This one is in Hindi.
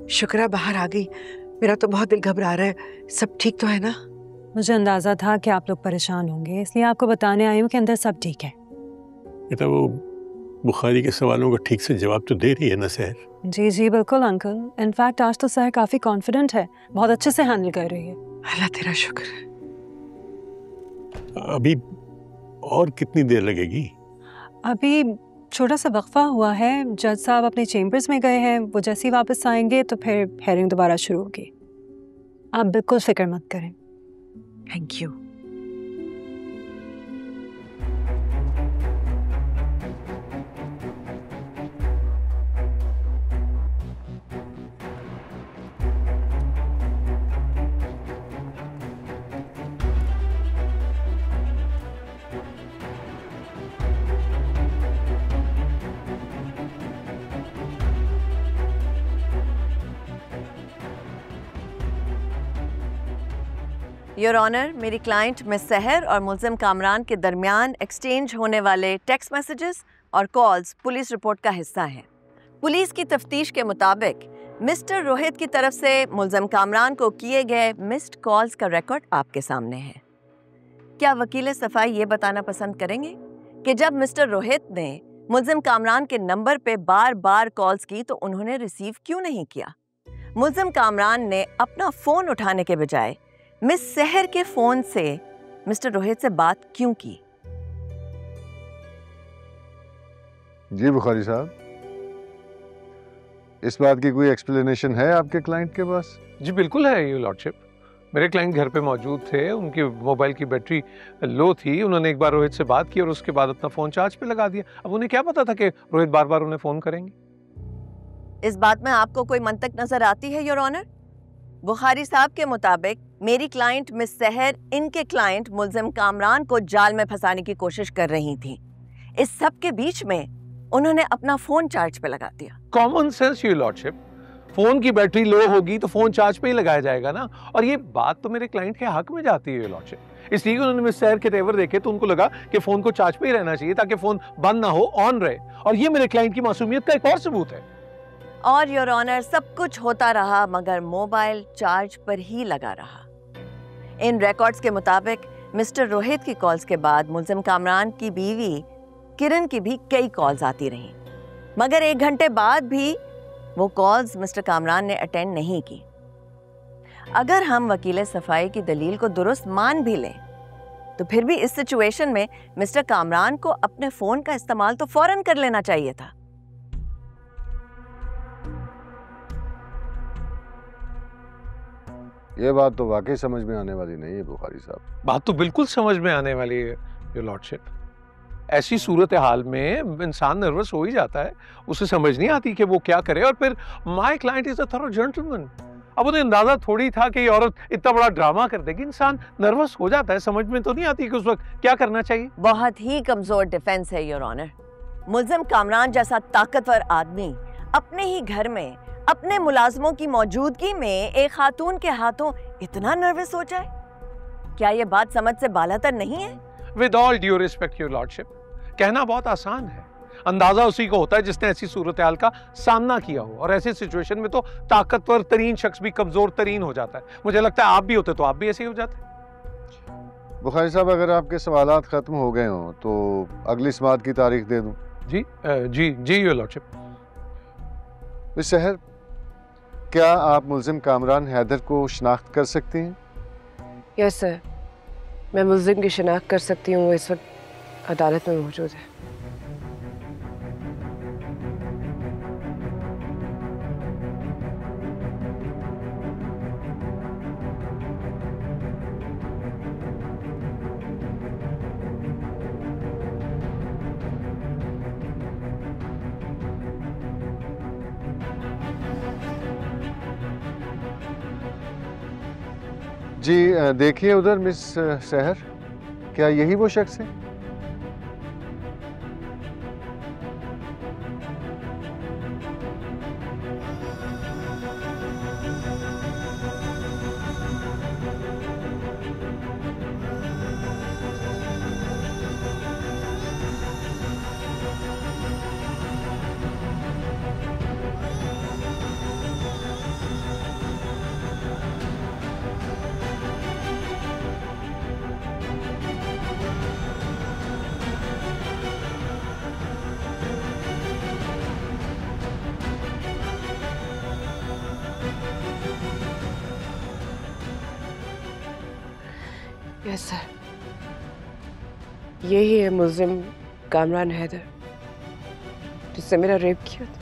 शुक्र है बाहर आ गई। मेरा तो बहुत दिल घबरा रहा है। सब ठीक तो है ना? मुझे अंदाजा था कि आप लोग परेशान होंगे, इसलिए आपको बताने आई हूँ कि अंदर सब ठीक है। बेटा वो बुखारी के सवालों का ठीक से जवाब तो दे रही है ना सहर? जी जी बिल्कुल अंकल। इनफैक्ट आज तो सहर काफी कॉन्फिडेंट है, बहुत अच्छे से हैंडल कर रही है। अल्लाह तेरा शुक्र है। अभी और कितनी देर लगेगी? अभी छोटा सा वक्फा हुआ है, जज साहब अपने चेम्बर्स में गए हैं, वो जैसे ही वापस आएंगे तो फिर हेयरिंग दोबारा शुरू होगी। आप बिल्कुल फिक्र मत करें। Thank you. योर ऑनर, मेरी क्लाइंट मिस सहर और मुल्जिम कामरान के दरमियान एक्सचेंज होने वाले टेक्स्ट मैसेजेस और कॉल्स पुलिस रिपोर्ट का हिस्सा हैं। पुलिस की तफ्तीश के मुताबिक मिस्टर रोहित की तरफ से मुल्जिम कामरान को किए गए मिस्ड कॉल्स का रिकॉर्ड आपके सामने है। क्या वकील सफाई ये बताना पसंद करेंगे कि जब मिस्टर रोहित ने मुल्जिम कामरान के नंबर पे बार बार कॉल्स की तो उन्होंने रिसीव क्यों नहीं किया? मुल्जिम कामरान ने अपना फ़ोन उठाने के बजाय मिस सहर के फोन से मिस्टर रोहित से बात क्यों की? जी बुखारी साहब, इस बात की कोई एक्सप्लेनेशन है आपके क्लाइंट के पास? जी बिल्कुल है योर लॉर्डशिप। मेरे क्लाइंट घर पे मौजूद थे, उनकी मोबाइल की बैटरी लो थी, उन्होंने एक बार रोहित से बात की और उसके बाद अपना फोन चार्ज पे लगा दिया। अब उन्हें क्या पता था कि रोहित बार बार उन्हें फोन करेंगे। इस बात में आपको कोई मंतक नजर आती है योर ऑनर? बुखारी साहब के मुताबिक मेरी क्लाइंट मिस सहर इनके क्लाइंट मुल्जिम कामरान को जाल में फंसाने की कोशिश कर रही थी। इस सब के बीच में उन्होंने अपना फोन चार्ज पे लगा दिया। Common sense your lordship, phone की बैटरी लो होगी तो फोन चार्ज पे ही लगाया जाएगा ना। और ये बात तो मेरे क्लाइंट के हक में जाती है योर लॉर्डशिप, इसलिए उन्होंने मिस सहर के तेवर देखे तो उनको लगा कि फोन को चार्ज पे ही रहना चाहिए ताकि फोन बंद ना हो, ऑन रहे। और ये मेरे क्लाइंट की मासूमियत का एक और सबूत है। और योर ऑनर, सब कुछ होता रहा मगर मोबाइल चार्ज पर ही लगा रहा। इन रिकॉर्ड्स के मुताबिक मिस्टर रोहित की कॉल्स के बाद मुल्जिम कामरान की बीवी किरण की भी कई कॉल्स आती रहीं, मगर 1 घंटे बाद भी वो कॉल्स मिस्टर कामरान ने अटेंड नहीं की। अगर हम वकील सफाई की दलील को दुरुस्त मान भी लें तो फिर भी इस सिचुएशन में मिस्टर कामरान को अपने फोन का इस्तेमाल तो फौरन कर लेना चाहिए था। ये बात तो वाकई समझ में आने वाली नहीं है बुखारी साहब। बात तो बिल्कुल समझ में आने वाली है योर लॉर्डशिप। ऐसी सूरत हाल में इंसान नर्वस हो ही जाता है, उसे समझ नहीं आती कि वो क्या करे। और फिर my client is a thorough gentleman. अब उन्हें अंदाजा थोड़ी था कि ये औरत इतना बड़ा ड्रामा कर देगी। इंसान नर्वस हो जाता है, समझ में तो नहीं आती कि उस वक्त क्या करना चाहिए। बहुत ही कमजोर डिफेंस है योर ऑनर। मुल्जिम कामरान जैसा ताकतवर आदमी अपने ही घर में अपने मुलाजमों की मौजूदगी में एक खातून के हाथों इतना नर्वस हो जाए, क्या यह बात समझ से बालातर नहीं है? With all due respect your lordship, कहना बहुत आसान है, अंदाजा उसी को होता है जिसने ऐसी सूरत हाल का सामना किया हो। और ऐसी सिचुएशन में तो ताकतवर तरीन शख्स भी कमजोर तरीन हो जाता है। मुझे लगता है आप भी होते तो आप भी ऐसे ही हो जाते। बुखारी साहब, अगर आपके सवालात खत्म हो गए हों तो अगली समाअत की तारीख दे दूं? जी जी जी योर लॉर्डशिप। मिस सहर, क्या आप मुल्जिम कामरान हैदर को शिनाख्त कर सकती हैं? यस सर, मैं मुल्जिम की शिनाख्त कर सकती हूँ। वो इस वक्त अदालत में मौजूद है। जी देखिए उधर मिस सहर, क्या यही वो शख्स है? यस सर, यही है मुल्जिम कामरान हैदर जिससे मेरा रेप किया था।